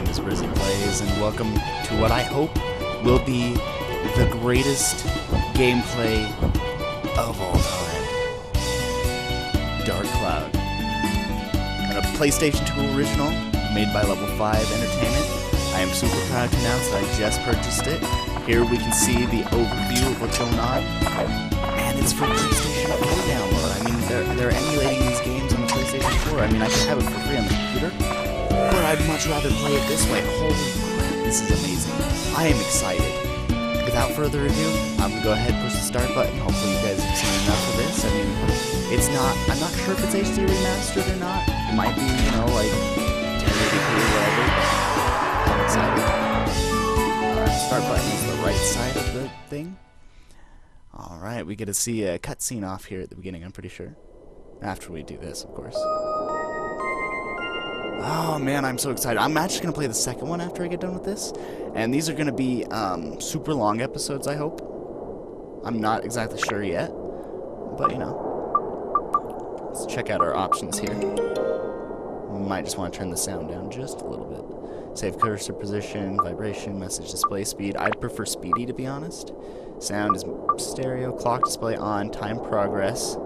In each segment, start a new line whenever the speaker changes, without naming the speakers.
is Brizee Plays, and welcome to what I hope will be the greatest gameplay of all time. Dark Cloud. And a PlayStation 2 original, made by Level 5 Entertainment. I am super proud to announce that I just purchased it. Here we can see the overview of what's going on. And it's for PlayStation 4 download. I mean, they're emulating these games on the PlayStation 4. I mean, I can have it for free on the computer, but I'd much rather play it this way. Holy crap, this is amazing. I am excited. Without further ado, I'm going to go ahead and push the start button. Hopefully you guys have seen enough of this. I mean, I'm not sure if it's HD remastered or not. It might be, you know, like 1080p or whatever. I'm excited. Start button is the right side of the thing. Alright, we get to see a cutscene off here at the beginning, I'm pretty sure. After we do this, of course. Oh man, I'm so excited. I'm actually going to play the second one after I get done with this. And these are going to be super long episodes, I hope. I'm not exactly sure yet. But, you know. Let's check out our options here. We might just want to turn the sound down just a little bit. Save cursor position, vibration, message display speed. I'd prefer speedy, to be honest. Sound is stereo, clock display on, time progress.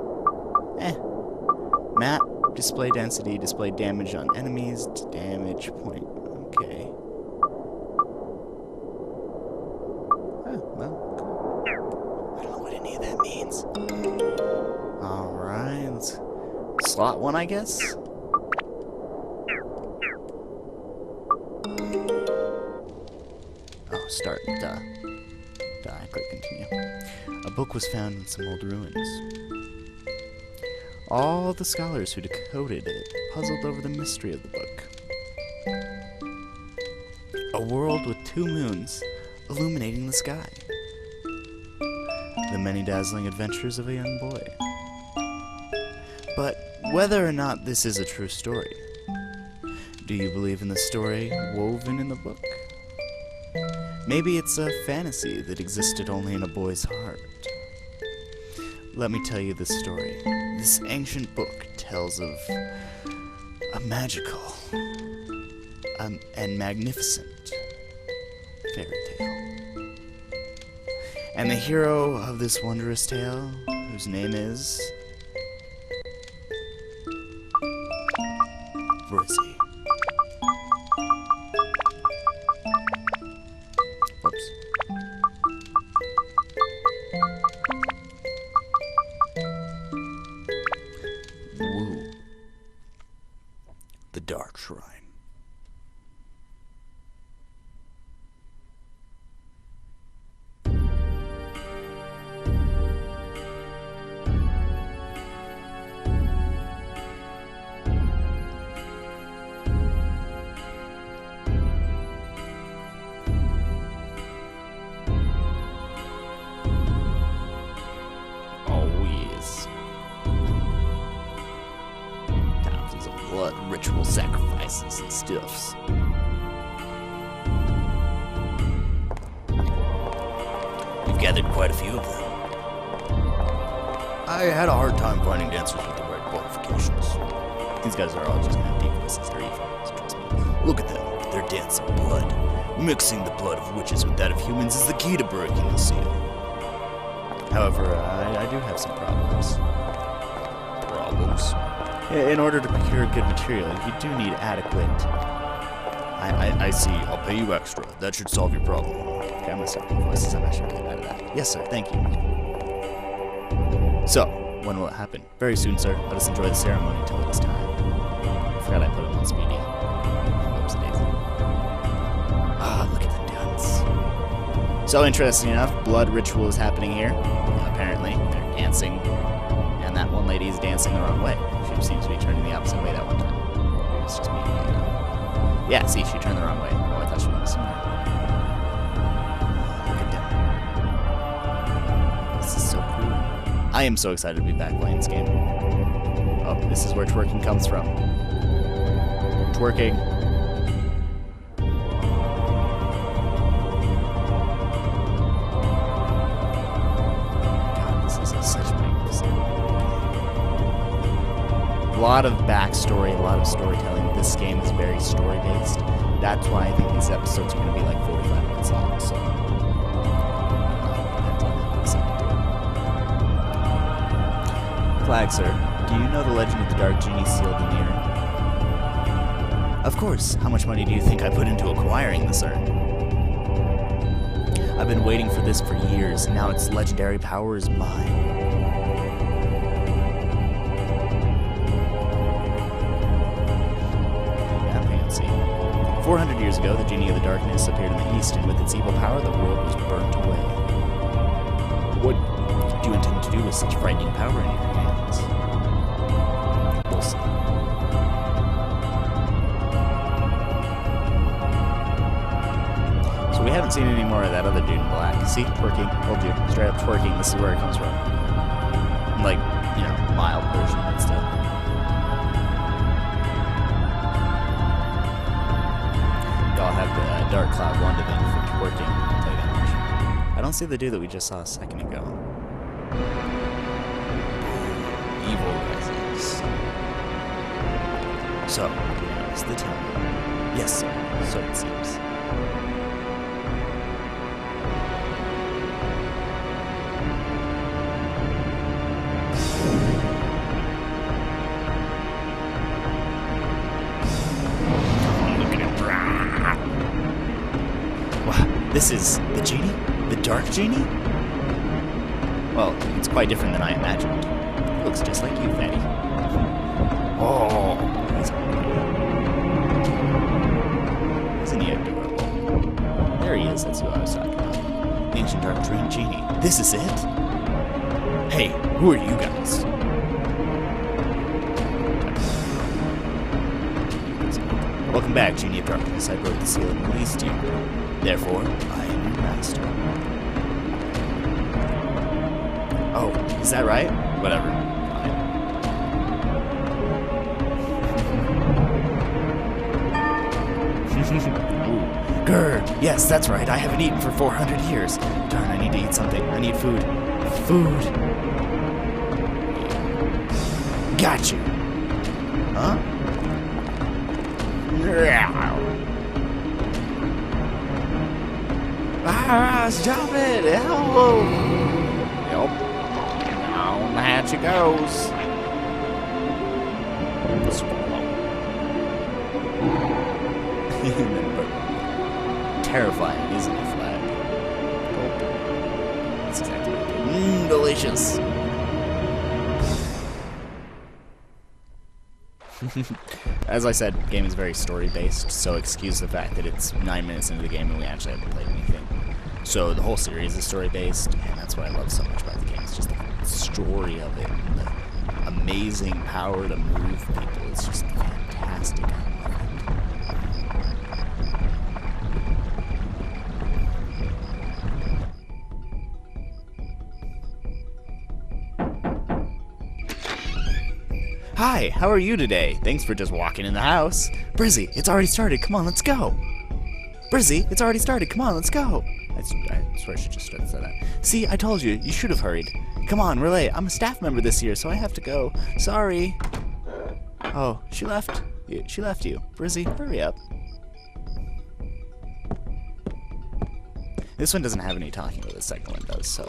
Map, display density, display damage on enemies, damage point. Okay. Well, cool. I don't know what any of that means. Alright, let's slot one, I guess. Oh, start. Duh. I click continue. A book was found in some old ruins. All the scholars who decoded it puzzled over the mystery of the book. A world with 2 moons illuminating the sky. The many dazzling adventures of a young boy. But whether or not this is a true story, do you believe in the story woven in the book? Maybe it's a fantasy that existed only in a boy's heart. Let me tell you this story. This ancient book tells of a magical and magnificent fairy tale. And the hero of this wondrous tale, whose name is Brizee. Oops. Woo. The Dark Shrine. Blood, ritual sacrifices, and stuffs. We've gathered quite a few of them. I had a hard time finding dancers with the right qualifications. These guys are all just gonna have deep voices. They're evil, so trust me. Look at them. They're dancing blood. Mixing the blood of witches with that of humans is the key to breaking the seal. However, I do have some problems. In order to procure good material, you do need adequate... I see. I'll pay you extra. That should solve your problem. Okay, I'm gonna stop the voices. I'm actually really bad at that. Yes, sir. Thank you. So, when will it happen? Very soon, sir. Let us enjoy the ceremony until it is time. I forgot I put it on speedy. Oops, daisy. Ah, look at the dance. So, interesting enough, blood ritual is happening here. Apparently, they're dancing. And that one lady is dancing the wrong way. She seems to be turning the opposite way that one time. Maybe it's just me. Yeah, see, she turned the wrong way. Oh, I thought she was somewhere. Look at that. This is so cool. I am so excited to be back playing this game. Oh, this is where twerking comes from. Twerking. God, this is such a magnificent. A lot of backstory, a lot of storytelling. This game is very story-based. that's why I think these episodes are going to be like 45 minutes long, so... Flag, sir. Do you know the legend of the Dark Genie sealed in the earth? Of course. How much money do you think I put into acquiring this urn? I've been waiting for this for years, and now its legendary power is mine. Yeah, fancy. 400 years ago, the Genie of the Darkness appeared in the east, and with its evil power, the world was burnt away. What do you intend to do with such frightening power in your hands? We'll see. So we haven't seen any more of that other dude in black. See? Twerking. Told you. Straight up twerking. This is where it comes from. Like, you know, mild version and stuff. Y'all have the Dark Cloud Wonder thing for twerking play damage. I don't see the dude that we just saw a second ago. Evil rises. So, now is the time. Yes, sir. So it seems. Look at him. Wow, this is the genie? The Dark Genie? Well, it's quite different than I imagined. It looks just like you, Fatty. Oh, he's isn't he adorable? There he is, that's who I was talking about. The ancient Dark Dream Genie. This is it? Hey, who are you guys? Welcome back, Genie of Darkness. I broke the seal and released you. Therefore, I am your master. Oh, is that right? Whatever. Ooh. Grr! Yes, that's right. I haven't eaten for 400 years. Darn, I need to eat something. I need food. Food. Got you. Huh? Ah, stop it! Help! Yep. Down the hatch it goes. Terrifying, isn't it, Flag? That's exactly what it is. Delicious. As I said, the game is very story-based, so excuse the fact that it's 9 minutes into the game and we actually haven't played anything. So the whole series is story-based, and that's what I love so much about the game. It's just the story of it, and the amazing power to move people. It's just fantastic. I love it. Hi, how are you today? Thanks for just walking in the house. Brizee, it's already started. Come on, let's go. Brizee, it's already started. Come on, let's go. I swear she just said that. See, I told you. You should have hurried. Come on, relay. I'm a staff member this year, so I have to go. Sorry. Oh, she left. She left you. Brizee, hurry up. This one doesn't have any talking, but the second one does, so.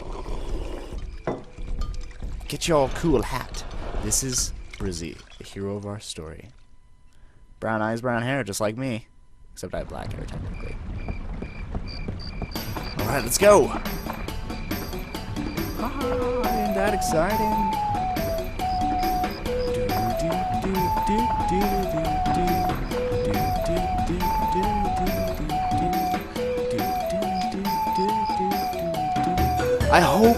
Get your cool hat. This is Brizee, the hero of our story. Brown eyes, brown hair, just like me. Except I have black hair, technically. Alright, let's go! Isn't that exciting? I hope,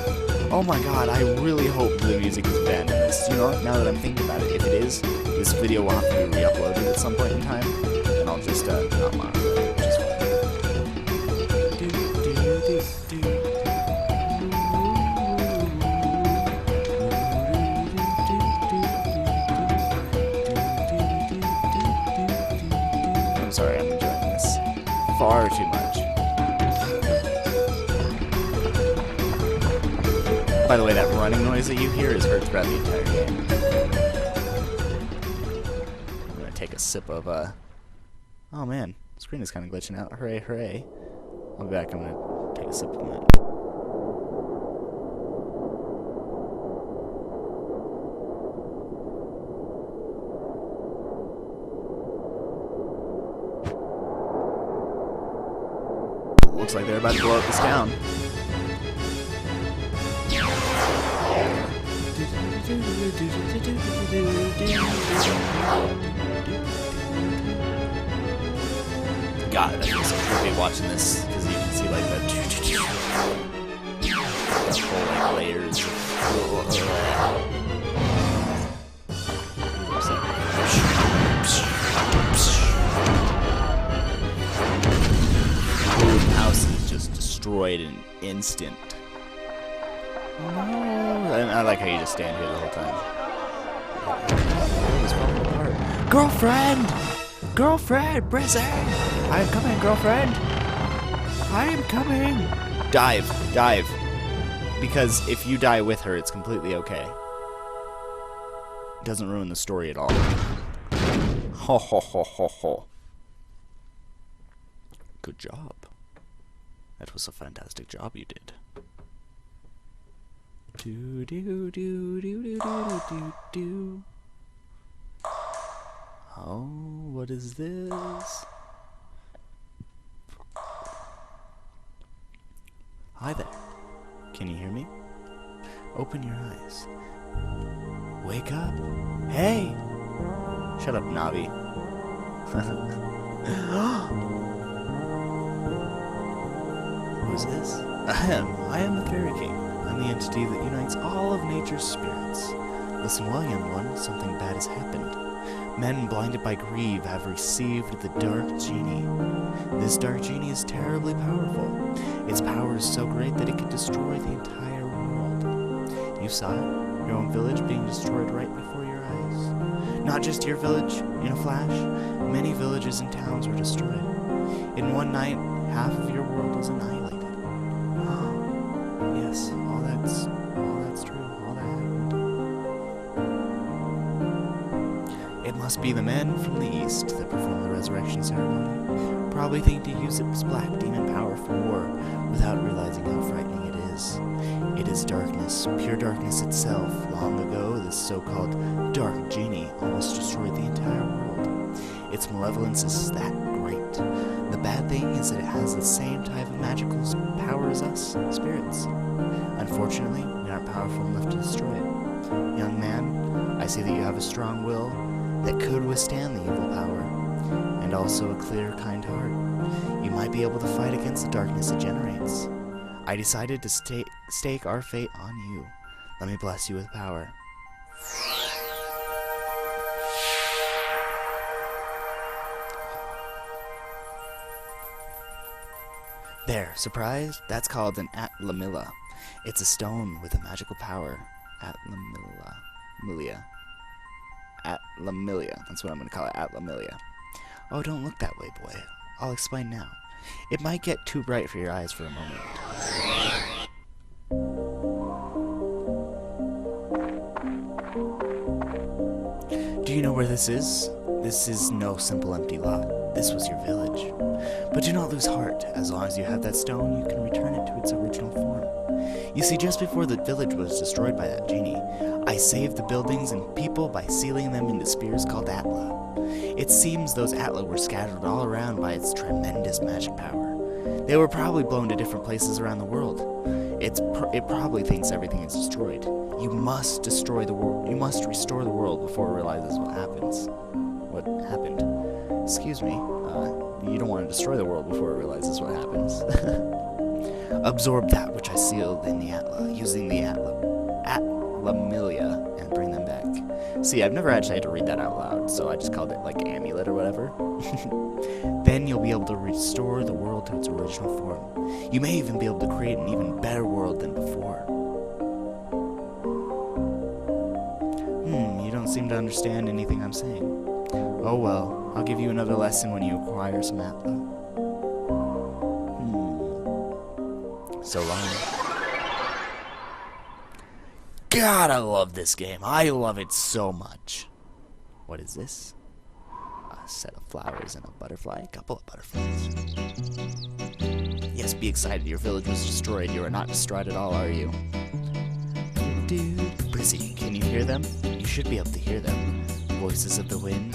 oh my god, I really hope the music is banned in this. You know, now that I'm thinking about it, if it is, this video will have to be re-uploaded at some point in time, and I'll just, not monitor it, which is fine. I'm sorry, I'm enjoying this far too much. By the way, that running noise that you hear is heard throughout the entire game. I'm gonna take a sip of, oh man, Screen is kind of glitching out. Hooray, hooray. I'll be back. I'm going to take a supplement. Looks like they're about to blow up this town. God, that feels so creepy watching this, because you can see like the whole like layers of house is just destroyed in an instant. And I like how you just stand here the whole time. It's falling apart. Girlfriend! Girlfriend! Brizee! I am coming, girlfriend! I am coming! Dive! Dive! Because if you die with her, it's completely okay. It doesn't ruin the story at all. Ho ho ho ho ho. Good job. That was a fantastic job you did. Do do do do do do do do. Oh, what is this? Hi there. Can you hear me? Open your eyes. Wake up. Hey! Shut up, Navi. Who's this? I am the Fairy King. I'm the entity that unites all of nature's spirits. Listen well, young one, something bad has happened. Men blinded by greed have received the Dark Genie. This Dark Genie is terribly powerful. Its power is so great that it can destroy the entire world. You saw it, your own village being destroyed right before your eyes. Not just your village, in a flash, many villages and towns were destroyed. In one night, half of your world was annihilated. Yes, all that's true, all that happened. It must be the men from the east that perform the resurrection ceremony. Probably think to use its black demon power for war, without realizing how frightening it is. It is darkness, pure darkness itself. Long ago, this so-called Dark Genie almost destroyed the entire world. Its malevolence is that great. The bad thing is that it has the same type of magical power as us, spirits. Unfortunately, we aren't powerful enough to destroy it. Young man, I see that you have a strong will that could withstand the evil power, and also a clear, kind heart. You might be able to fight against the darkness it generates. I decided to stake our fate on you. Let me bless you with power. There, surprised? That's called an Atlamilla. It's a stone with a magical power. Atlamilla. Atlamilla. That's what I'm going to call it, Atlamilla. Oh, don't look that way, boy. I'll explain now. It might get too bright for your eyes for a moment. Do you know where this is? This is no simple empty lot. This was your village. But do not lose heart. As long as you have that stone, you can return it to its original form. You see, just before the village was destroyed by that genie, I saved the buildings and people by sealing them into spheres called Atla. It seems those Atla were scattered all around by its tremendous magic power. They were probably blown to different places around the world. It probably thinks everything is destroyed. You must destroy the world. You must restore the world before it realizes what happens. What happened? Excuse me. You don't want to destroy the world before it realizes what happens. Absorb that which I sealed in the Atla, using the Atlamilla, and bring them back. See, I've never actually had to read that out loud, so I just called it like amulet or whatever. Then you'll be able to restore the world to its original form. You may even be able to create an even better world than before. You don't seem to understand anything I'm saying. Oh well, I'll give you another lesson when you acquire some Atla. So long. God, I love this game. I love it so much. What is this? A A set of flowers and a butterfly. A couple of butterflies. Yes, be excited. Your village was destroyed. You are not distraught at all, are you? Brizee, can you hear them? You should be able to hear them. Voices of the wind,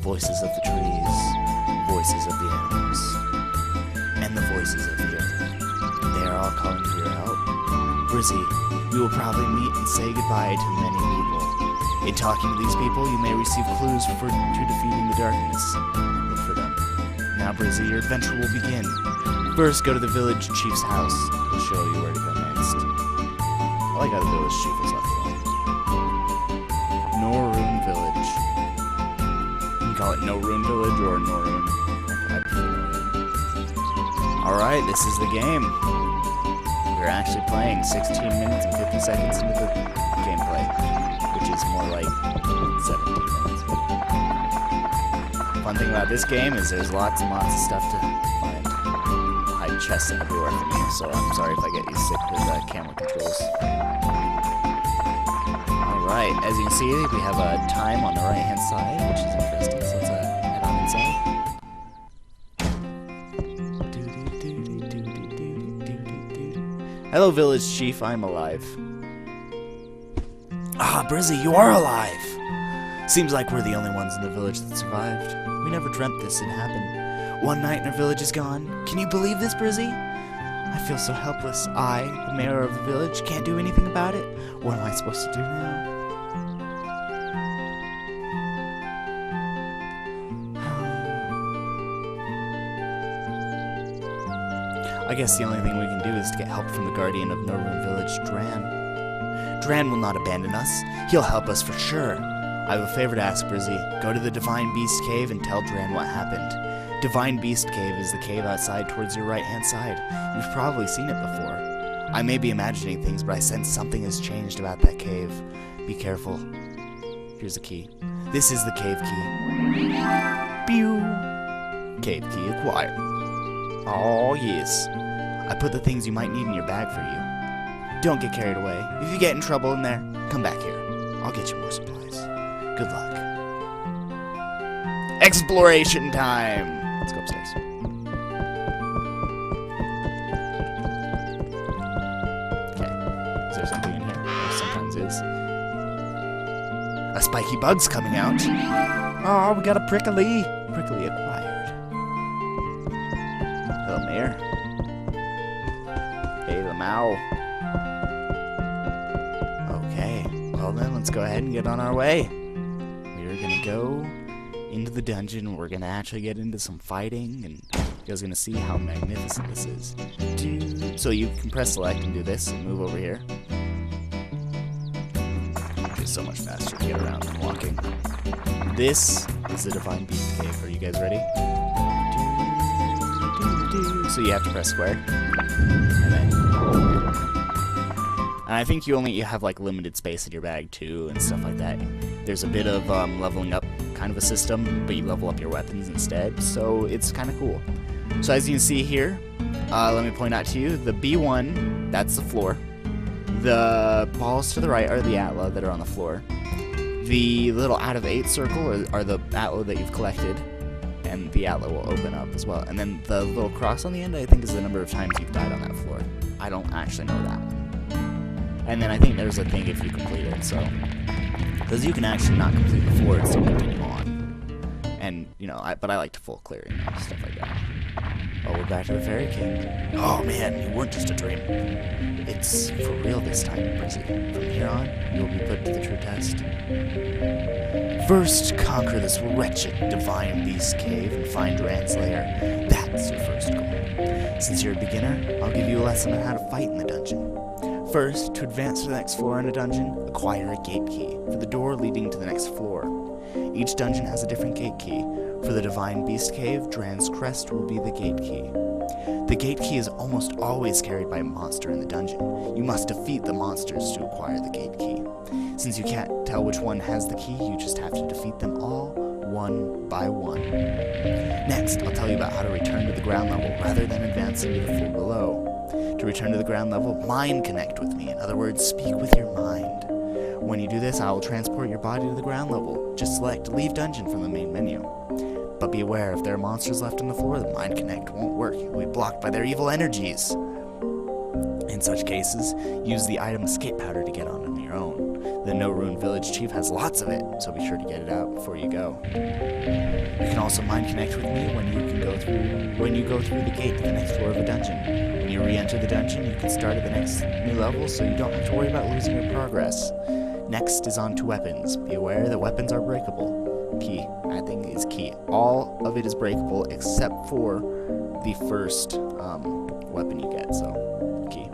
voices of the trees, voices of the animals, and the voices of the earth. They are all calling for your help. Brizee, we will probably meet and say goodbye to many people. In talking to these people, you may receive clues to defeating the darkness. Look for them. Now, Brizee, your adventure will begin. First, go to the village chief's house. He'll show you where to go next. I like how the village chief is left alone. Norun Village. You can call it No Ruin Village or Norun. I prefer Norun. Alright, this is the game. We're actually playing 16 minutes and 50 seconds into the gameplay, which is more like 17 minutes. Fun thing about this game is there's lots and lots of stuff to find. Hide chests everywhere for me, so I'm sorry if I get you sick with camera controls. Alright, as you can see, we have a time on the right-hand side, which is interesting, so let's head on inside. Hello, village chief, I'm alive. Ah, Brizee, you are alive! Seems like we're the only ones in the village that survived. We never dreamt this had happened. One night and our village is gone. Can you believe this, Brizee? I feel so helpless. I, the mayor of the village, can't do anything about it. What am I supposed to do now? I guess the only thing we can do is to get help from the guardian of Norun Village, Dran. Dran will not abandon us. He'll help us for sure. I have a favor to ask, Brizee. Go to the Divine Beast Cave and tell Dran what happened. Divine Beast Cave is the cave outside towards your right-hand side. You've probably seen it before. I may be imagining things, but I sense something has changed about that cave. Be careful. Here's the key. This is the cave key. Pew! Cave key acquired. Oh, yes. I put the things you might need in your bag for you. Don't get carried away. If you get in trouble in there, come back here. I'll get you more supplies. Good luck. Exploration time! Let's go upstairs. Okay. Is there something in here? There sometimes is. A spiky bug's coming out. Oh, we got a prickly. Prickly acquired. Hello, Mayor. Hey, Lamau. Okay. Well then, let's go ahead and get on our way. We're gonna go into the dungeon. We're gonna actually get into some fighting, and you guys are gonna see how magnificent this is. So you can press select and do this and move over here. It's so much faster to get around than walking. This is the Divine Beast Cave. Are you guys ready? So you have to press square, and then. And I think you have like limited space in your bag too, and stuff like that. There's a bit of leveling up kind of a system, but you level up your weapons instead, so it's kind of cool. So as you can see here, let me point out to you, the B1, that's the floor. The balls to the right are the Atla that are on the floor. The little out of 8 circle are the Atla that you've collected, and the Atla will open up as well. And then the little cross on the end, I think, is the number of times you've died on that floor. I don't actually know that one. And then I think there's a thing if you complete it, so. Because you can actually not complete the floor and still continue on. And, you know, but I like to full clear, you know, stuff like that. Oh, we're back to the Fairy King. Oh man, you weren't just a dream. It's for real this time, Brizee. From here on, you'll be put to the true test. First, conquer this wretched Divine Beast Cave and find Dran's lair. That's your first goal. Since you're a beginner, I'll give you a lesson on how to fight in the dungeon. First, to advance to the next floor in a dungeon, acquire a gate key for the door leading to the next floor. Each dungeon has a different gate key. For the Divine Beast Cave, Dran's Crest will be the gate key. The gate key is almost always carried by a monster in the dungeon. You must defeat the monsters to acquire the gate key. Since you can't tell which one has the key, you just have to defeat them all, one by one. Next, I'll tell you about how to return to the ground level rather than advancing to the floor below. To return to the ground level, mind connect with me. In other words, speak with your mind. When you do this, I will transport your body to the ground level. Just select Leave Dungeon from the main menu. But be aware, if there are monsters left on the floor, the Mind Connect won't work. You'll be blocked by their evil energies. In such cases, use the item Escape Powder to get on your own. The No Ruin Village Chief has lots of it, so be sure to get it out before you go. You can also Mind Connect with me when you go through the gate to the next floor of a dungeon. When you re-enter the dungeon, you can start at the next new level, so you don't have to worry about losing your progress. Next is on to weapons. Be aware that weapons are breakable. Key. That thing is key. All of it is breakable except for the first weapon you get, so key.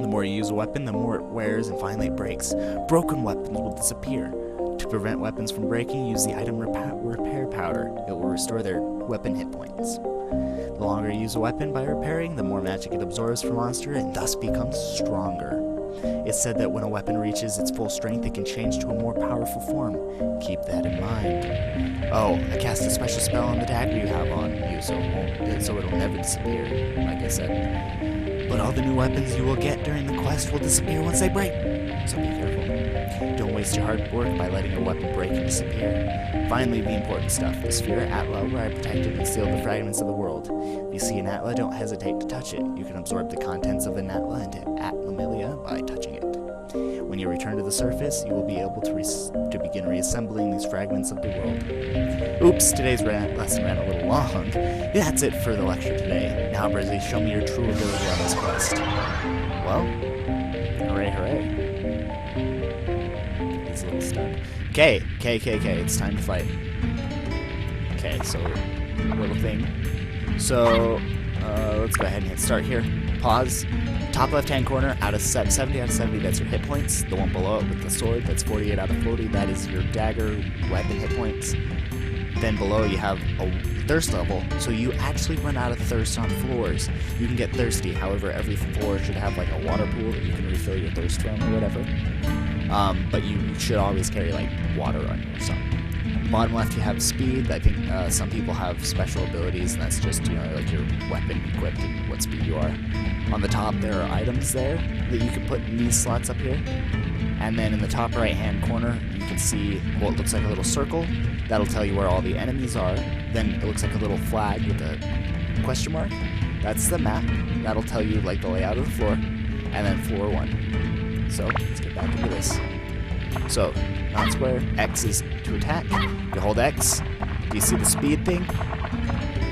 The more you use a weapon, the more it wears and finally it breaks. Broken weapons will disappear. To prevent weapons from breaking, use the item Repair Powder. It will restore their weapon hit points. The longer you use a weapon by repairing, the more magic it absorbs from monster and thus becomes stronger. It's said that when a weapon reaches its full strength, it can change to a more powerful form. Keep that in mind. Oh, I cast a special spell on the dagger you have on you, so it'll never disappear, like I said. But all the new weapons you will get during the quest will disappear once they break, so be careful. Don't waste your hard work by letting a weapon break and disappear. Finally, the important stuff. The sphere Atla, where I protected and sealed the fragments of the world. If you see an Atla, don't hesitate to touch it. You can absorb the contents of an Atla into Atlamilia by touching it. When you return to the surface, you will be able to begin reassembling these fragments of the world. Oops, today's lesson ran a little long. That's it for the lecture today. Now, Brizee, show me your true ability on this quest. Well, hooray, hooray. He's a little stunned. Okay, it's time to fight. Okay, so, little thing. So, let's go ahead and hit start here. Pause. Top left-hand corner, 70 out of 70, that's your hit points. The one below it with the sword, that's 48 out of 40, that is your dagger weapon hit points. Then below you have a thirst level, so you actually run out of thirst on floors. You can get thirsty, however, every floor should have like a water pool that you can refill your thirst from or whatever. But you should always carry like water on you or something. Bottom left you have speed. I think some people have special abilities, and that's just, like your weapon equipped and what speed you are. On the top there are items there that you can put in these slots up here. And then in the top right hand corner you can see what looks like a little circle. That'll tell you where all the enemies are. Then it looks like a little flag with a question mark. That's the map. That'll tell you like the layout of the floor. And then floor 1. So let's get back into this. So, non-square, X is to attack. You hold X. Do you see the speed thing?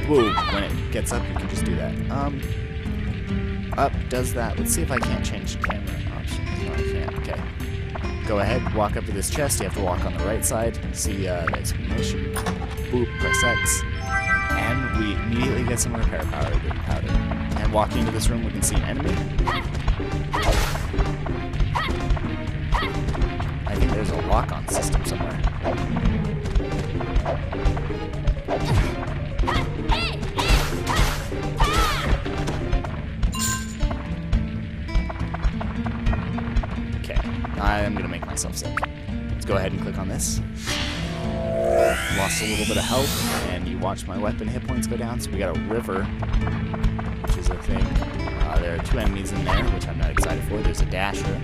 Whoa, when it gets up, you can just do that. Up does that. Let's see if I can't change the camera options. No, I can't. Okay. Go ahead, walk up to this chest. You have to walk on the right side. See the exclamation. Boop, press X. And we immediately get some repair powder. And walking into this room, we can see an enemy. I think there's a lock-on system somewhere. Okay, I'm gonna make myself sick. Let's go ahead and click on this. Lost a little bit of health, and you watch my weapon hit points go down, so we got a river, which is a thing. There are 2 enemies in there, which I'm not excited for. There's a dasher.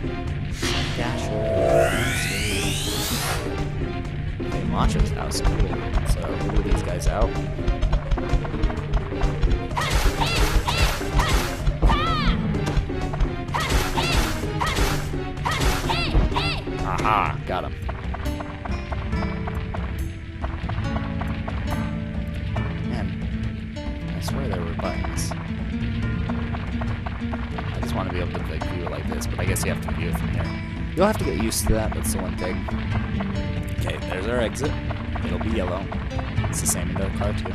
Okay, Macho's house, cool. So we'll move these guys out. Aha, got him. Man, I swear there were buttons. I just want to be able to like view it like this, but I guess you have to view it from here. You'll have to get used to that, that's the one thing. Okay, there's our exit. It'll be yellow. It's the same in Dark Cloud too.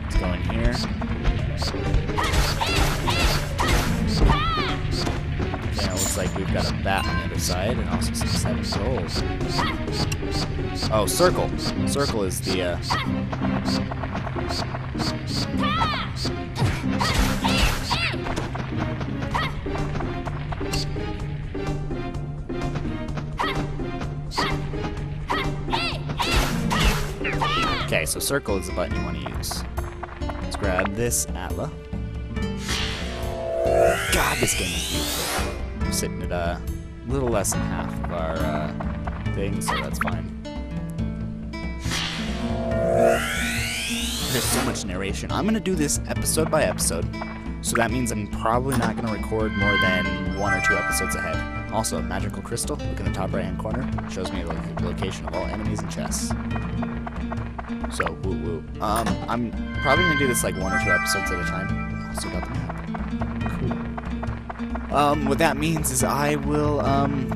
Let's go in here. Okay, it looks like we've got a bat on the other side and also some 7 souls. Oh, circle. Circle is the Okay, so circle is the button you want to use. Let's grab this Atla. God, this game is beautiful. I'm sitting at a little less than half of our thing, so that's fine. there's so much narration. I'm going to do this episode by episode, so that means I'm probably not going to record more than 1 or 2 episodes ahead. Also, magical crystal, look in the top right hand corner, shows me the location of all enemies and chests. So, woo woo. I'm probably going to do this like 1 or 2 episodes at a time. Also got the map. Cool. What that means is I will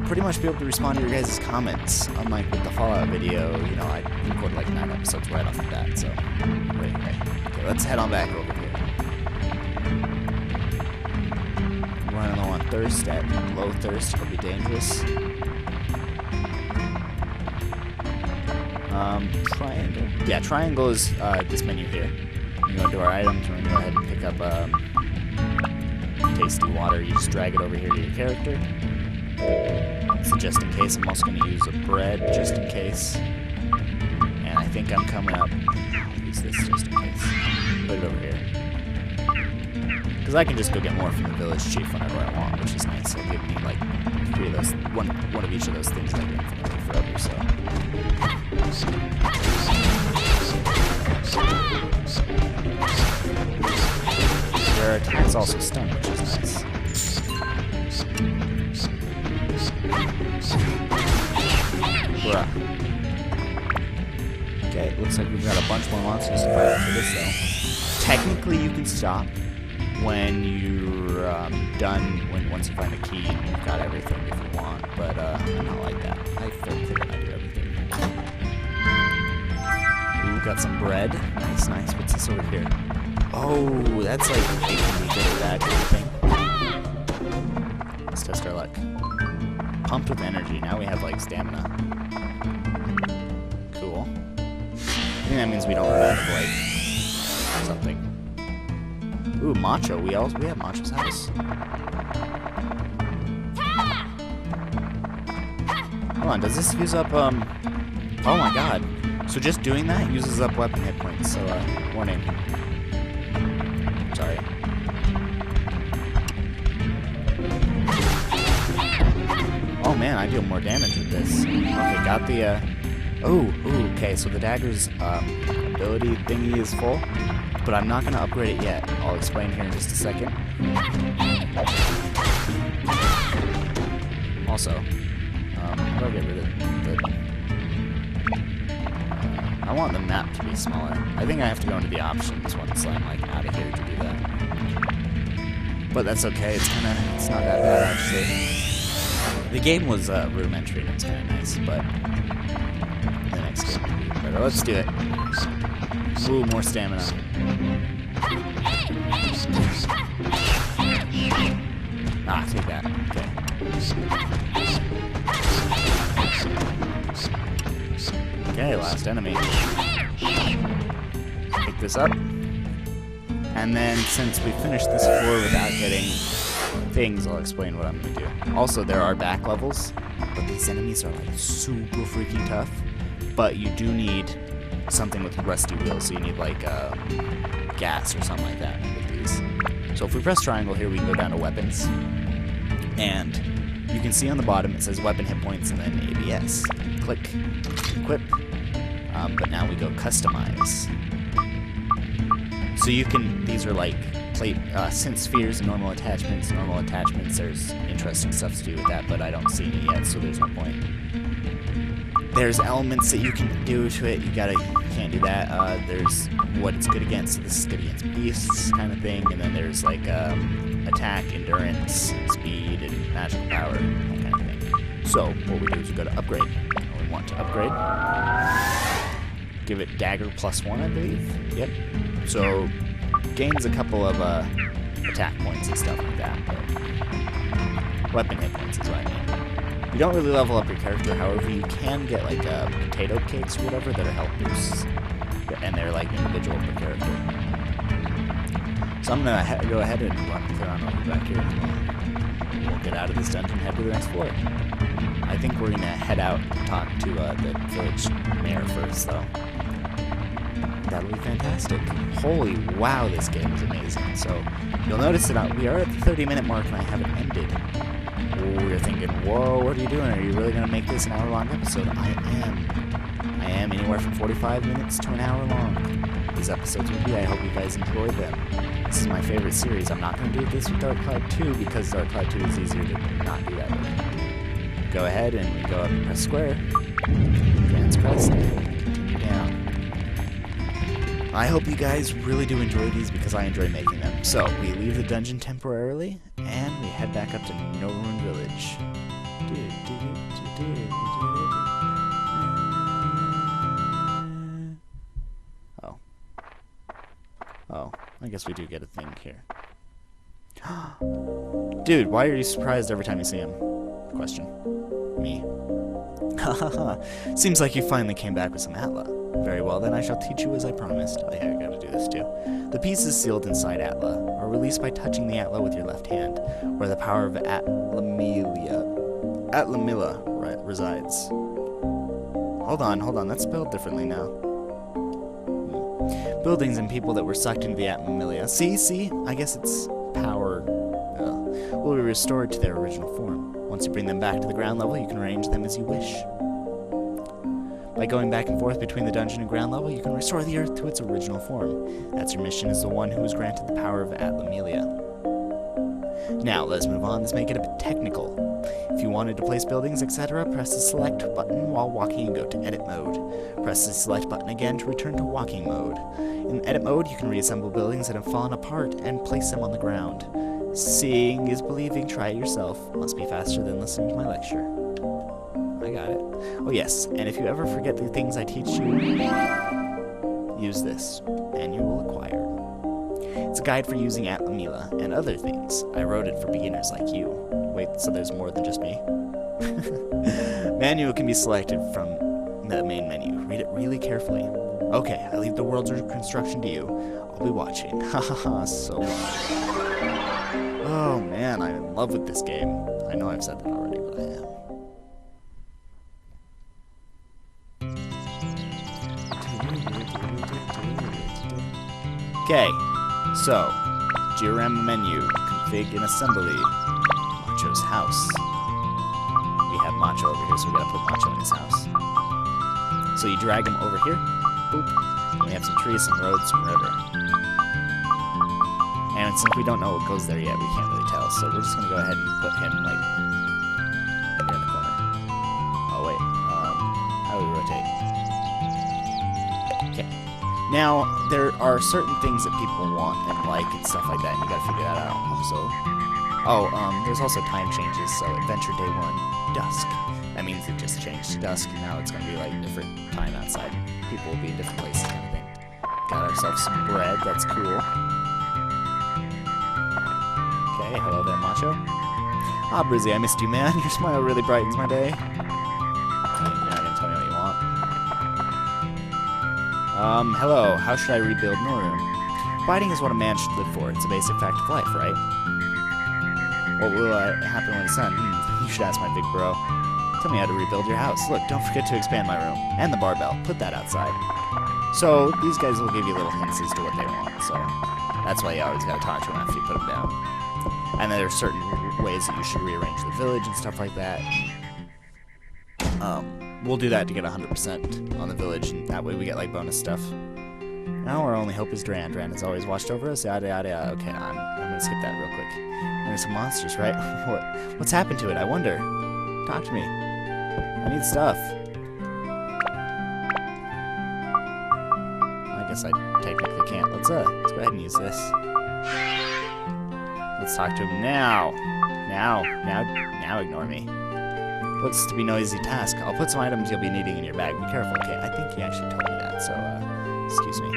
pretty much be able to respond to your guys' comments. Unlike with the Fallout video, you know, I recorded like 9 episodes right off the bat, so... Right. Okay, let's head on back over here. Running low on thirst. At low thirst, it'll be dangerous. Triangle. Yeah, triangle is this menu here. You go into our items, we're going to go ahead and pick up tasty water. You just drag it over here to your character. So just in case, I'm also going to use a bread just in case. And I think I'm coming up. I'll use this just in case. Put it over here. Because I can just go get more from the village chief whenever I want, which is nice. It'll give me like 3 of those, one of each of those things that I get infinitely forever. So. Their attack's also stunned, which is nice. Bruh. Okay, looks like we've got a bunch more monsters to fight after this, though. Technically, you can stop when you're done, once you find a key and you've got everything if you want, but I'm not like that. I feel clear when I do everything. Ooh, got some bread. Nice. What's this over here? Oh, that's like making me good at that kind of thing. Let's test our luck. Pumped with energy. Now we have like stamina. Cool. I think that means we don't run out of like something. Ooh, Macho. We have Macho's house. Hold on, does this use up oh my god. So just doing that uses up weapon hit points, so warning. Sorry. Oh man, I deal more damage with this. Okay, got the okay, so the dagger's ability thingy is full, but I'm not gonna upgrade it yet. I'll explain here in just a second. Also, how do I get rid of the I want the map to be smaller. I think I have to go into the options once I'm like out of here to do that. But that's okay. It's not that bad actually. The game was rudimentary and it's kind of nice, but the next game will be better. Let's do it. Ooh, more stamina. Ah, take that. Okay. Okay, last enemy. Pick this up. And then, since we finished this floor without getting things, I'll explain what I'm going to do. Also, there are back levels, but these enemies are like super freaking tough. But you do need something with rusty wheels, so you need like gas or something like that with these. So if we press triangle here, we can go down to weapons. And you can see on the bottom it says weapon hit points and then ABS. Click, equip. But now we go customize. So you can, these are like plate, synth spheres and normal attachments. Normal attachments, there's interesting stuff to do with that, but I don't see any yet, so there's no point. There's elements that you can do to it. You can't do that. There's what it's good against. So this is good against beasts kind of thing. And then there's like attack, endurance, speed, and magical power, that kind of thing. So what we do is we go to upgrade. We want to upgrade. Give it dagger +1, I believe. Yep. So gains a couple of attack points and stuff like that. But weapon hit points is what I mean. You don't really level up your character, however, you can get like potato cakes or whatever that are health boosts, and they're like individual per character. So I'm gonna go ahead and run clear on over back here. We'll get out of this dungeon and head to the next floor. I think we're gonna head out and talk to the village mayor first, though. That'll be fantastic. Holy wow, this game is amazing. So you'll notice that we are at the 30-minute mark and I haven't ended. You're thinking, whoa, what are you doing? Are you really going to make this an hour-long episode? I am anywhere from 45 minutes to an hour long. these episodes will be. I hope you guys enjoy them. This is my favorite series. I'm not going to do this with Dark Cloud 2 because Dark Cloud 2 is easier to not do that with. Go ahead and we go up and press square. Advance press and continue down. I hope you guys really do enjoy these because I enjoy making them. So, we leave the dungeon temporarily, and we head back up to No Ruin Village. Oh. Oh, I guess we do get a thing here. Dude, why are you surprised every time you see him? Question. Me. Hahaha. Seems like you finally came back with some Atla. Very well, then I shall teach you as I promised. Oh yeah, I gotta do this too. The pieces sealed inside Atla are released by touching the Atla with your left hand, where the power of Atlamilla resides. Hold on, that's spelled differently now. Buildings and people that were sucked into the Atlamilla. See? I guess it's power. Will be restored to their original form. Once you bring them back to the ground level, you can arrange them as you wish. By going back and forth between the dungeon and ground level, you can restore the earth to its original form. That's your mission as the one who was granted the power of Atlamilla. Now, let's move on. Let's make it a bit technical. If you wanted to place buildings, etc., press the select button while walking and go to edit mode. Press the select button again to return to walking mode. In edit mode, you can reassemble buildings that have fallen apart and place them on the ground. Seeing is believing. Try it yourself. Must be faster than listening to my lecture. I got it. Oh yes, and if you ever forget the things I teach you, use this, and you will acquire. It's a guide for using Atlamilla and other things. I wrote it for beginners like you. Wait, so there's more than just me? Manual can be selected from the main menu. Read it really carefully. Okay, I leave the world's construction to you. I'll be watching. Hahaha, so fun. Oh man, I'm in love with this game. I know I've said that already, but I am. Okay, so, diorama menu, config and assembly, Macho's house. We have Macho over here, so we gotta put Macho in his house. So you drag him over here, boop, and we have some trees, some roads, some river. And since we don't know what goes there yet, we can't really tell, so we're just gonna go ahead and put him, like, here in the corner. Oh wait, how do we rotate? Okay. Now, there are certain things that people want and like and stuff like that, and you gotta figure that out also. Oh, there's also time changes, so Adventure Day 1, dusk. That means it just changed to dusk, and now it's gonna be like different time outside. People will be in different places kind of thing. Got ourselves some bread, that's cool. Okay, hello there, Macho. Ah, Brizee, I missed you, man. Your smile really brightens my day. You're not gonna tell me what you want. Hello, how should I rebuild Norun? Fighting is what a man should live for. It's a basic fact of life, right? What will happen when it's done? You should ask my big bro. Tell me how to rebuild your house. Look, don't forget to expand my room. And the barbell. Put that outside. So, these guys will give you little hints as to what they want, so that's why you always gotta talk to them after you put them down. And then there are certain ways that you should rearrange the village and stuff like that. We'll do that to get 100% on the village, and that way we get, like, bonus stuff. Now our only hope is Dran. Dran has always watched over us, yada yada yada. Okay, I'm gonna skip that real quick. There's some monsters, right? What's happened to it? I wonder. Talk to me. I need stuff. I guess I technically can't. Let's go ahead and use this. Let's talk to him now. Now ignore me. Looks to be noisy task. I'll put some items you'll be needing in your bag. Be careful. Okay, I think he actually told me that, so, excuse me.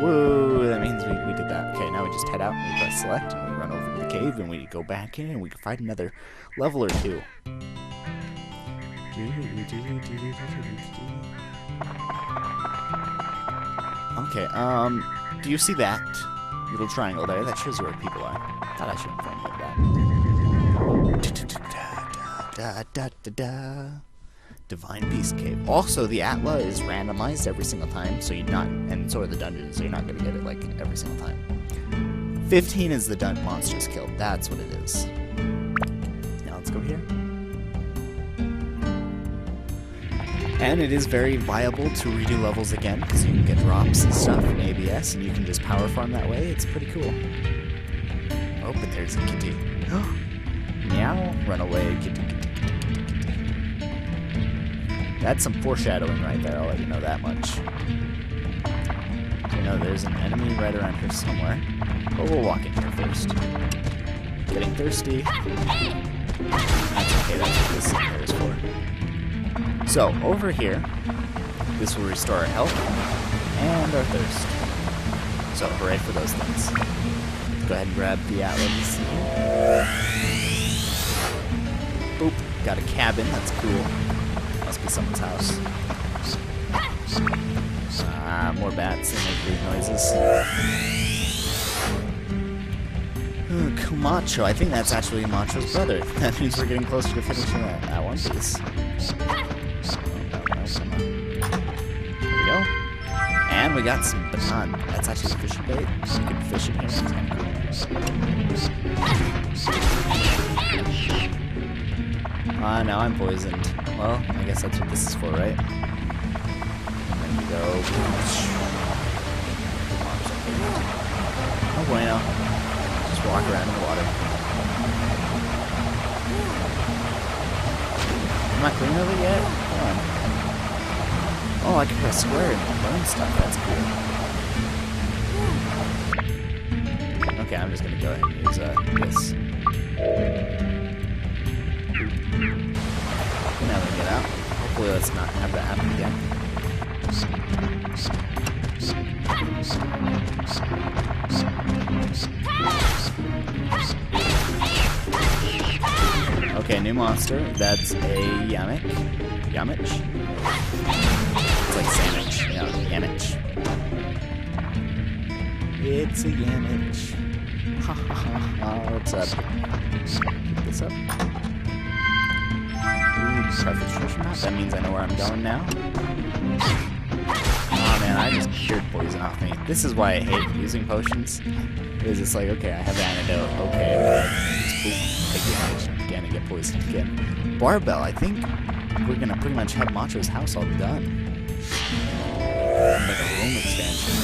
Whoa, that means we did that. Okay, now we just head out and we press select and we run over to the cave and we go back in and we can find another level or two. Okay, do you see that little triangle there? That shows you where people are. Thought I should inform you of that. Divine Beast Cave. Also, the Atla is randomized every single time, so you're not, and so are the dungeons, so you're not going to get it, like, every single time. 15 is the monsters killed. That's what it is. Now let's go here. And it is very viable to redo levels again, because you can get drops and stuff in ABS, and you can just power farm that way. It's pretty cool. Oh, but there's a kitty. Meow. Run away, kitty, kitty, kitty, kitty. That's some foreshadowing right there, I'll let you know that much. You know, there's an enemy right around here somewhere. But we'll walk in here first. Getting thirsty. That's okay, that's what this here is for. So, over here, this will restore our health and our thirst. So, hooray for those things. Go ahead and grab the atlas. Boop, got a cabin, that's cool. Must be someone's house. More bats, they make weird noises. Kumacho, I think that's actually Macho's brother. That means we're getting closer to finishing that one piece. There we go. And we got some baton. That's actually a fishing bait. So you can fish in here. It's kind of cool. Now I'm poisoned. Well, I guess that's what this is for, right? There we go. Oh bueno. Just walk around in the water. I'm not clean of it yet? Come on. Oh, I can press square and burn stuff. That's cool. Okay, I'm just gonna go ahead and use this. Now we get out. Hopefully let's not have that happen again. Okay, new monster. That's a Yamich. Yamich? It's like sandwich. Yeah, Yamich. It's a Yamich. Ha ha ha ha. What's up? Pick this up. Ooh, preference treasure map. That means I know where I'm going now. Oh man, I just cured poison off me. This is why I hate using potions. Because it's like, okay, I have antidote. Okay, but just boom, take damage again and get poisoned again. Barbell, I think we're gonna pretty much have Macho's house all done. Like a room expansion.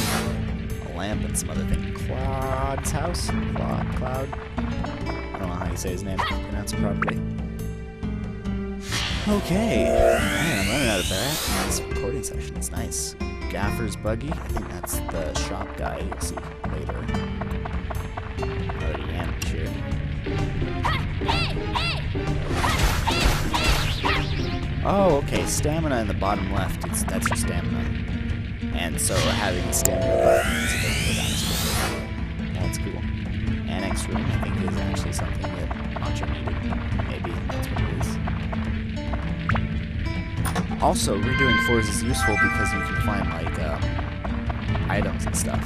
A lamp and some other thing. Claude's house? Cloud? I don't know how you say his name. Pronounce it properly. Okay. Man, I'm running out of battery in this recording session. It's nice. Gaffer's buggy. I think that's the shop guy you'll see later. Another Yamich here. Oh, okay. Stamina in the bottom left. That's your stamina. And so having the stamina button means it doesn't go down as quickly. That's cool. Annex room, I think, is actually something that Macho needed. Maybe that's what it is. Also, redoing floors is useful because you can find, like, items and stuff.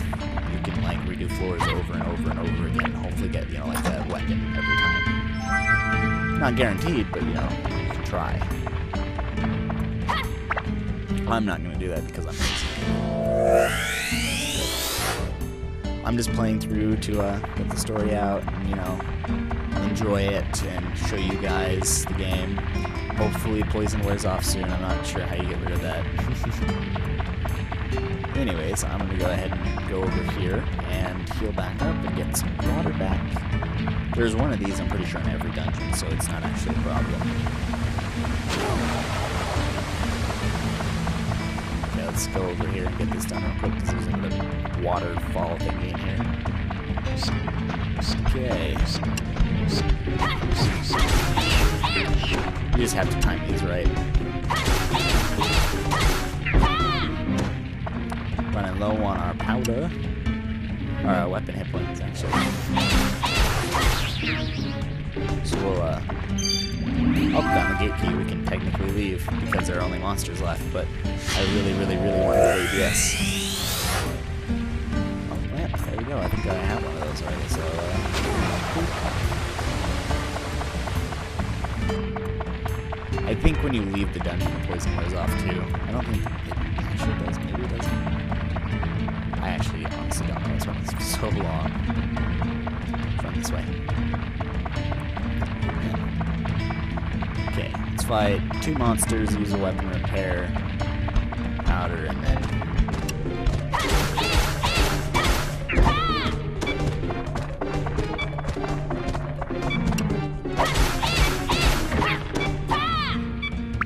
You can, like, redo floors over and over and over again and hopefully get, you know, like, a weapon every time. Not guaranteed, but, you know, you can try. I'm not going to do that because I'm lazy. I'm just playing through to get the story out and, you know, enjoy it and show you guys the game. Hopefully poison wears off soon. I'm not sure how you get rid of that. Anyways, I'm going to go ahead and go over here and heal back up and get some water back. There's one of these, I'm pretty sure, in every dungeon, so it's not actually a problem. Okay, let's go over here and get this done real quick because there's another waterfall thingy in here. Okay. You just have to time these right. Running low on our powder. Or our weapon hit points, actually. So we'll, up down the gate key, we can technically leave because there are only monsters left, but I really, really, really want to get ABS. Oh, lamp, there we go. I think I have one of those already, so, I think when you leave the dungeon, the poison wears off too. I don't think it actually does. Maybe it doesn't. I actually honestly don't know. It's running so long. Let's run this way. Okay, let's fight 2 monsters, use a weapon repair powder, and then...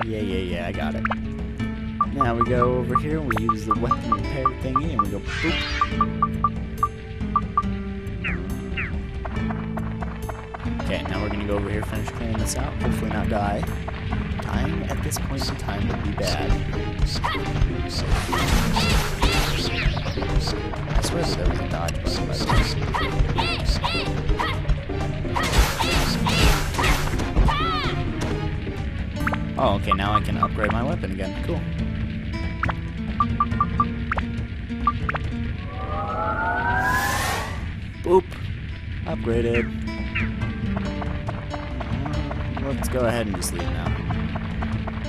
Yeah, I got it. Now we go over here and we use the weapon repair thingy and we go boop. Okay, now we're gonna go over here, finish clearing this out, hopefully not die. Dying at this point in time would be bad. I swear that there was a dodge button by the way. Oh, okay, now I can upgrade my weapon again. Cool. Boop. Upgraded. Let's go ahead and just leave now.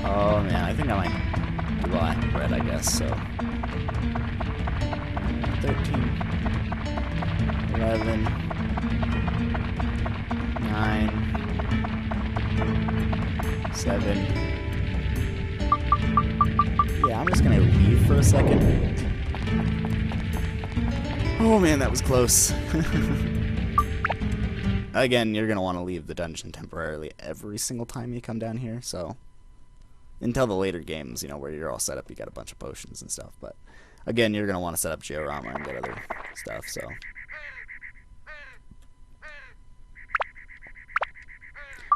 Oh, man, I think I might do red, I guess, so. 13. 11. 9. 7. Yeah, I'm just gonna leave for a second. Oh man, that was close. Again, you're gonna want to leave the dungeon temporarily every single time you come down here, so until the later games, you know, where you're all set up, you got a bunch of potions and stuff, but again, you're gonna want to set up Georama and get other stuff, so.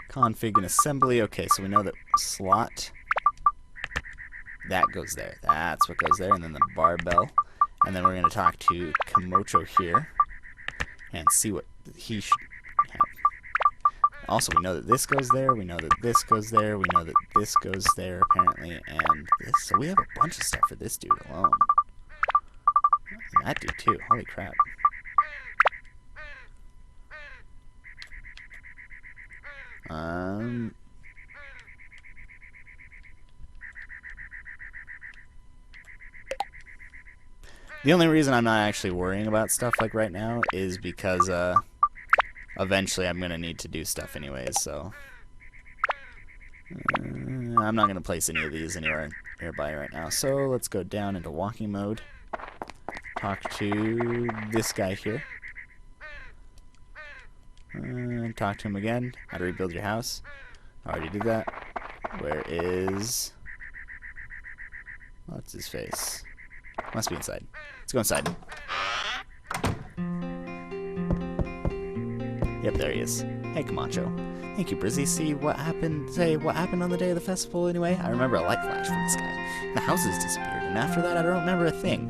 Config and assembly. Okay, so we know that slot, that goes there. That's what goes there, and then the barbell. And then we're going to talk to Kimocho here and see what he should have. Also, we know that this goes there, we know that this goes there, we know that this goes there, apparently, and this. So we have a bunch of stuff for this dude alone. And that dude, too. Holy crap. The only reason I'm not actually worrying about stuff like right now is because eventually I'm gonna need to do stuff anyways, so I'm not gonna place any of these anywhere nearby right now. So let's go down into walking mode. Talk to this guy here. Talk to him again. How to rebuild your house. I already did that. Where is... what's his face? Must be inside. Let's go inside. Yep, there he is. Hey, Camacho. Thank you, Brizee. See what happened? Say what happened on the day of the festival anyway? I remember a light flash from this guy. The house has disappeared, and after that I don't remember a thing.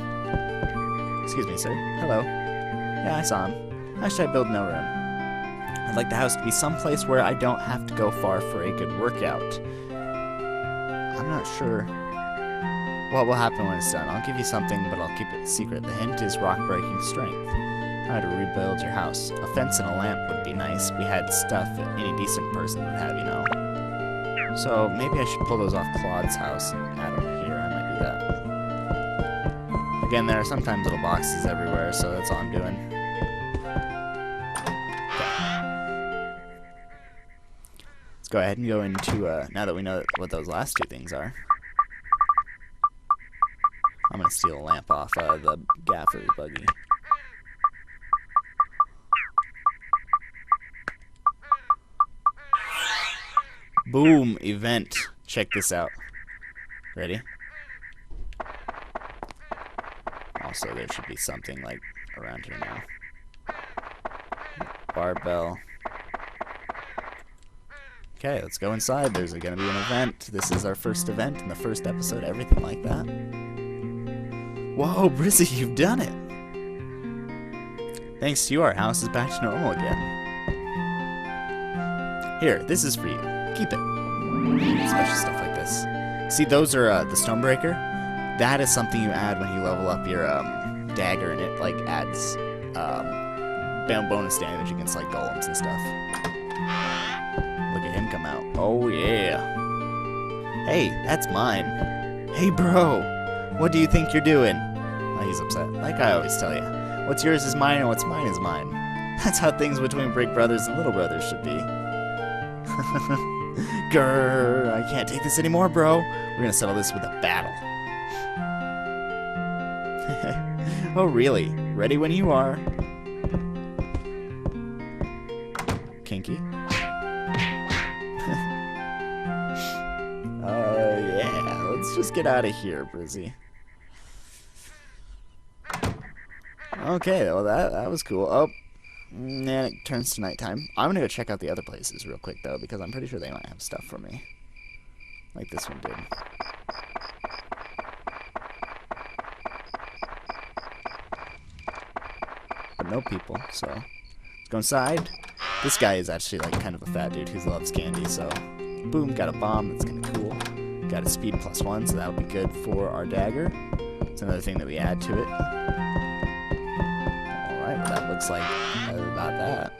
Excuse me, sir. Hello. Yeah, I saw him. How should I build no room? I'd like the house to be someplace where I don't have to go far for a good workout. I'm not sure what will happen when it's done. I'll give you something, but I'll keep it secret. The hint is rock-breaking strength. How to rebuild your house. A fence and a lamp would be nice. We had stuff that any decent person would have, you know. So maybe I should pull those off Claude's house and add them here. I might do that. Again, there are sometimes little boxes everywhere, so that's all I'm doing. Let's go ahead and go into, now that we know what those last two things are. I'm going to steal a lamp off the gaffer's buggy. Boom! Event. Check this out. Ready? Also, there should be something, like, around here now. Barbell. Okay, let's go inside. There's going to be an event. This is our first event in the first episode, everything like that. Whoa, Brizee, you've done it! Thanks to you, our house is back to normal again. Here, this is for you. Keep it. Special stuff like this. See, those are the Stonebreaker. That is something you add when you level up your dagger, and it like adds bonus damage against like golems and stuff. Look at him come out. Oh yeah. Hey, that's mine. Hey bro, what do you think you're doing? Oh, he's upset. Like I always tell you, what's yours is mine and what's mine is mine. That's how things between big brothers and little brothers should be. Grrr, I can't take this anymore, bro. We're gonna settle this with a battle. Oh, really? Ready when you are. Kinky. Yeah, let's just get out of here, Brizee. Okay, well that was cool. Oh, and it turns to nighttime. I'm gonna go check out the other places real quick though, because I'm pretty sure they might have stuff for me, like this one did. But no people, so let's go inside. This guy is actually like kind of a fat dude who loves candy, so boom, got a bomb. That's kind of cool. Got a speed +1, so that'll be good for our dagger. It's another thing that we add to it. Alright, well, that looks like about that.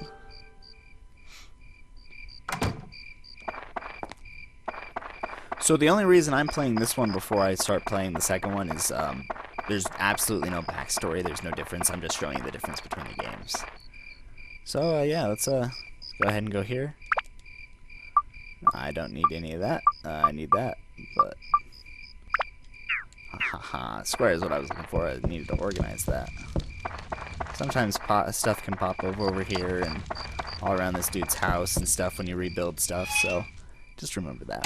So the only reason I'm playing this one before I start playing the second one is there's absolutely no backstory. There's no difference. I'm just showing you the difference between the games. So yeah, let's go ahead and go here. I don't need any of that. I need that, but square is what I was looking for. I needed to organize that. Sometimes stuff can pop over here and all around this dude's house and stuff when you rebuild stuff, so just remember that.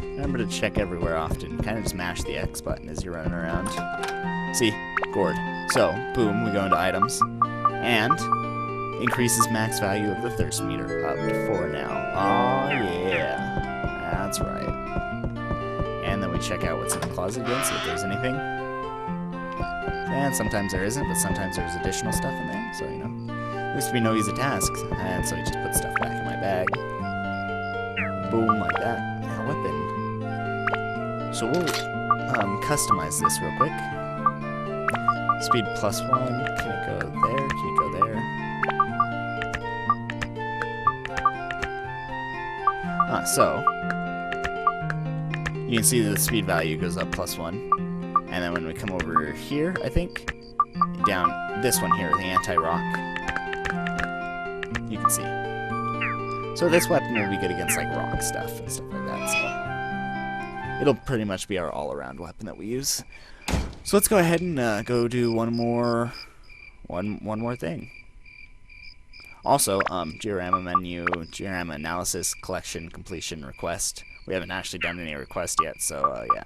Remember to check everywhere often. Kind of just mash the X button as you're running around. See? Gourd. So, boom, we go into items. And increases max value of the thirst meter up to 4 now. Oh yeah, that's right. And then we check out what's in the closet again, see if there's anything. And sometimes there isn't, but sometimes there's additional stuff in there. So, you know, there used to be no easy tasks, and so I just put stuff back in my bag. Boom, like that. And a weapon. So we'll customize this real quick. Speed +1. Can it go there? Can it go there? So you can see the speed value goes up +1, and then when we come over here, I think down this one here, the anti-rock, you can see. So this weapon will be good against like rock stuff and stuff like that. So it'll pretty much be our all-around weapon that we use. So let's go ahead and go do one more thing. Also, diorama menu, diorama analysis, collection, completion, request. We haven't actually done any request yet, so yeah.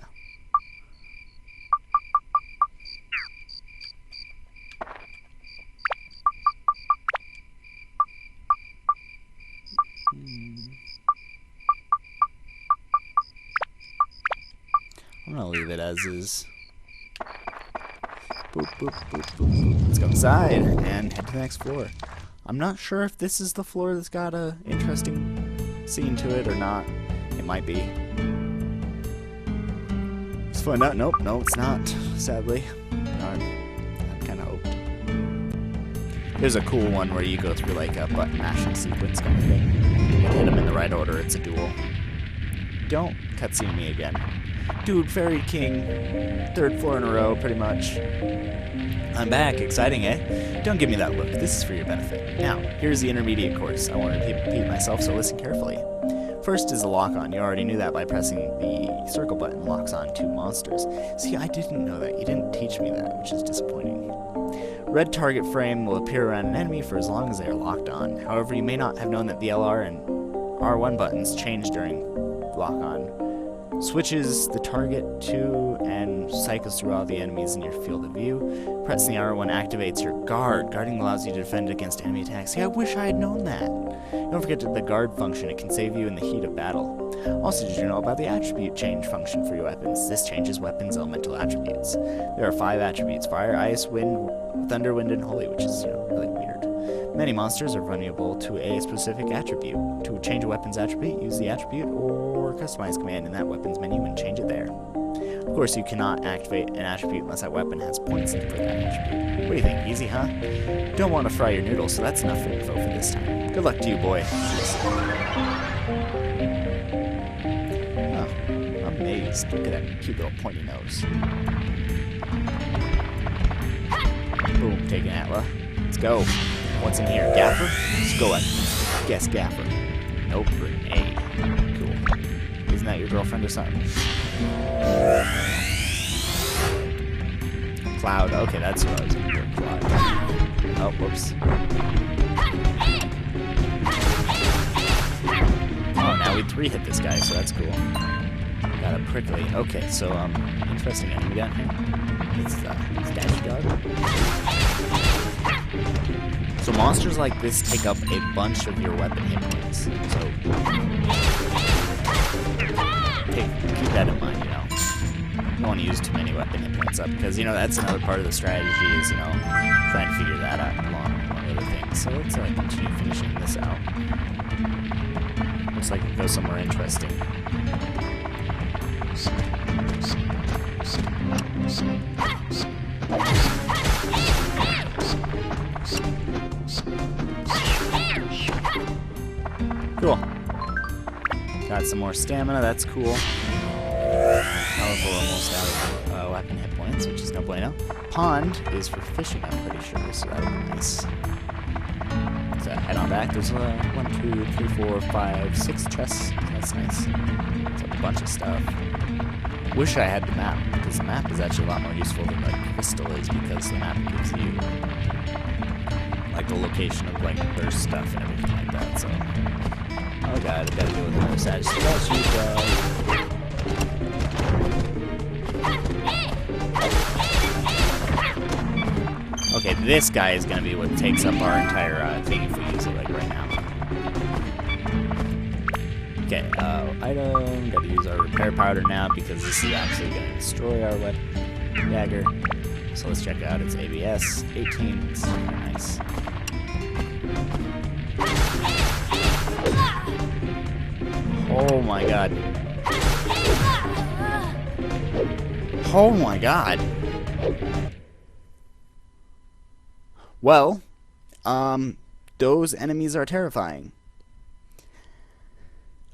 I'm gonna leave it as is. Boop, boop, boop, boop, boop. Let's go inside and head to the next floor. I'm not sure if this is the floor that's got a interesting scene to it or not. It might be. Just find out. Nope, no, it's not. Sadly, darn. I kind of hoped. There's a cool one where you go through like a button mashing sequence kind of thing. You hit them in the right order. It's a duel. Don't cutscene me again. Dude, Fairy King, 3rd floor in a row, pretty much. I'm back. Exciting, eh? Don't give me that look. This is for your benefit. Now, here's the intermediate course. I won't repeat myself, so listen carefully. First is the lock-on. You already knew that by pressing the circle button. Locks on 2 monsters. See, I didn't know that. You didn't teach me that, which is disappointing. Red target frame will appear around an enemy for as long as they are locked on. However, you may not have known that the LR and R1 buttons change during lock-on. Switches the target to and cycles through all the enemies in your field of view. Pressing the R1 activates your guard. Guarding allows you to defend against enemy attacks. See, I wish I had known that. Don't forget the guard function. It can save you in the heat of battle. Also, did you know about the attribute change function for your weapons? This changes weapons' elemental attributes. There are 5 attributes: fire, ice, wind, thunder, wind, and holy, which is, really weird. Many monsters are vulnerable to a specific attribute. To change a weapon's attribute, use the attribute or customize command in that weapon's menu and change it there. Of course, you cannot activate an attribute unless that weapon has points for that attribute. What do you think? Easy, huh? Don't want to fry your noodles, so that's enough info for this time. Good luck to you, boy. Oh, amazed. Look at that cute little pointy nose. Boom, taking Atla. Let's go. What's in here? Gaffer? Let's go ahead. Guess Gaffer. Nope, grenade. Cool. Isn't that your girlfriend or something? Cloud. Okay, that's who I was going to do. Cloud. Oh, whoops. Oh, now we 3-hit this guy, so that's cool. Got a prickly. Okay, so, interesting enemy down here. It's Daddy Dog. So monsters like this take up a bunch of your weapon hit points. So keep that in mind, you know. You don't want to use too many weapon hit points up, because, you know, that's another part of the strategy is, you know, trying to figure that out along with other things. So let's continue finishing this out. Looks like it goes somewhere interesting. Cool. Got some more stamina, that's cool. However, we're almost out of weapon hit points, which is no bueno. Pond is for fishing, I'm pretty sure, so that'll be nice. So head on back. There's 1, 2, 3, 4, 5, 6 chests. That's nice. It's a bunch of stuff. Wish I had the map, because the map is actually a lot more useful than the crystal is, because the map gives you like the location of like their stuff and everything like that. So, oh god, I gotta deal with another Sag. So that's you, okay, this guy is gonna be what takes up our entire thing if we use it like right now. Okay, item, gotta use our repair powder now because this is absolutely gonna destroy our weapon dagger. So let's check it out, it's ABS 18, it's nice. Oh my god. Oh my god. Well, those enemies are terrifying.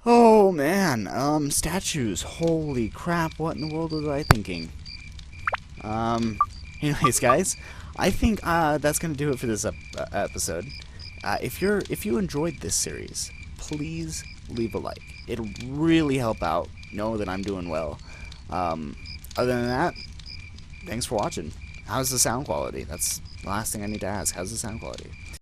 Oh man, statues. Holy crap, what in the world was I thinking? Anyways, guys, I think that's gonna do it for this episode. If you enjoyed this series, please leave a like. It'll really help out. Know that I'm doing well. Other than that, thanks for watching. How's the sound quality? That's the last thing I need to ask. How's the sound quality?